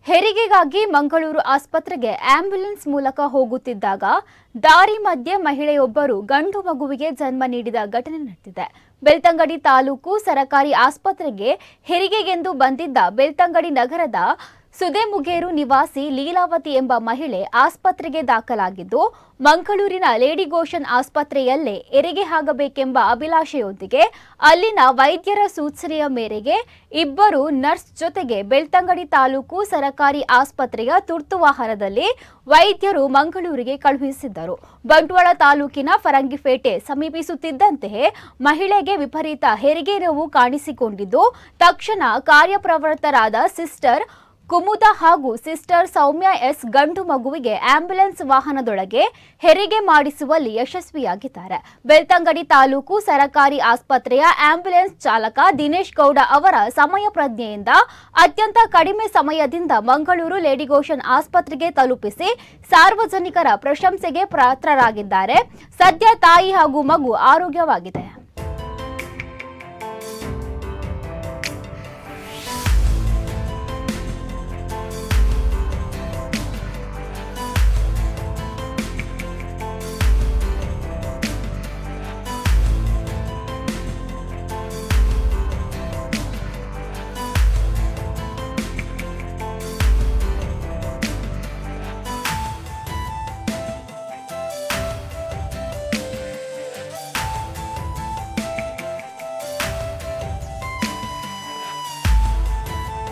ಹೆರಿಗೆಗಾಗಿ ಮಂಗಳೂರು ಆಸ್ಪತ್ರೆಗೆ ಆಂಬ್ಯುಲೆನ್ಸ್ ಮೂಲಕ ಹೋಗುತ್ತಿದ್ದಾಗ ದಾರಿ ಮಧ್ಯೆ ಮಹಿಳೆಯೊಬ್ಬರು ಗಂಡು ಮಗುವಿಗೆ ಜನ್ಮ ನೀಡಿದ ಘಟನೆ ನಡೆದಿದೆ. ಬೆಳ್ತಂಗಡಿ ತಾಲೂಕು ಸರಕಾರಿ ಆಸ್ಪತ್ರೆಗೆ ಹೆರಿಗೆಗೆಂದು ಬಂದಿದ್ದ ಬೆಳ್ತಂಗಡಿ ನಗರದ ಸುದೇಮುಗೇರು ನಿವಾಸಿ ಲೀಲಾವತಿ ಎಂಬ ಮಹಿಳೆ ಆಸ್ಪತ್ರೆಗೆ ದಾಖಲಾಗಿದ್ದು, ಮಂಗಳೂರಿನ ಲೇಡಿ ಗೋಶನ್ ಆಸ್ಪತ್ರೆಯಲ್ಲೇ ಹೆರಿಗೆ ಆಗಬೇಕೆಂಬ ಅಭಿಲಾಷೆಯೊಂದಿಗೆ ಅಲ್ಲಿನ ವೈದ್ಯರ ಸೂಚನೆಯ ಮೇರೆಗೆ ಇಬ್ಬರು ನರ್ಸ್ ಜೊತೆಗೆ ಬೆಳ್ತಂಗಡಿ ತಾಲೂಕು ಸರಕಾರಿ ಆಸ್ಪತ್ರೆಯ ತುರ್ತು ವಾಹನದಲ್ಲಿ ವೈದ್ಯರು ಮಂಗಳೂರಿಗೆ ಕಳುಹಿಸಿದ್ದರು. ಬಂಟ್ವಾಳ ತಾಲೂಕಿನ ಫರಂಗಿಪೇಟೆ ಸಮೀಪಿಸುತ್ತಿದ್ದಂತೆಯೇ ಮಹಿಳೆಗೆ ವಿಪರೀತ ಹೆರಿಗೆ ನೋವು ಕಾಣಿಸಿಕೊಂಡಿದ್ದು, ತಕ್ಷಣ ಕಾರ್ಯಪ್ರವೃತ್ತರಾದ ಸಿಸ್ಟರ್ ಕುಮುದ ಹಾಗೂ ಸಿಸ್ಟರ್ ಸೌಮ್ಯ ಎಸ್ ಗಂಡು ಮಗುವಿಗೆ ಆಂಬ್ಯುಲೆನ್ಸ್ ವಾಹನದೊಳಗೆ ಹೆರಿಗೆ ಮಾಡಿಸುವಲ್ಲಿ ಯಶಸ್ವಿಯಾಗಿದ್ದಾರೆ. ಬೆಳ್ತಂಗಡಿ ತಾಲೂಕು ಸರಕಾರಿ ಆಸ್ಪತ್ರೆಯ ಆಂಬ್ಯುಲೆನ್ಸ್ ಚಾಲಕ ದಿನೇಶ್ ಗೌಡ ಅವರ ಸಮಯ ಪ್ರಜ್ಞೆಯಿಂದ ಅತ್ಯಂತ ಕಡಿಮೆ ಸಮಯದಿಂದ ಮಂಗಳೂರು ಲೇಡಿ ಗೋಶನ್ ಆಸ್ಪತ್ರೆಗೆ ತಲುಪಿಸಿ ಸಾರ್ವಜನಿಕರ ಪ್ರಶಂಸೆಗೆ ಪಾತ್ರರಾಗಿದ್ದಾರೆ. ಸದ್ಯ ತಾಯಿ ಹಾಗೂ ಮಗು ಆರೋಗ್ಯವಾಗಿದೆ.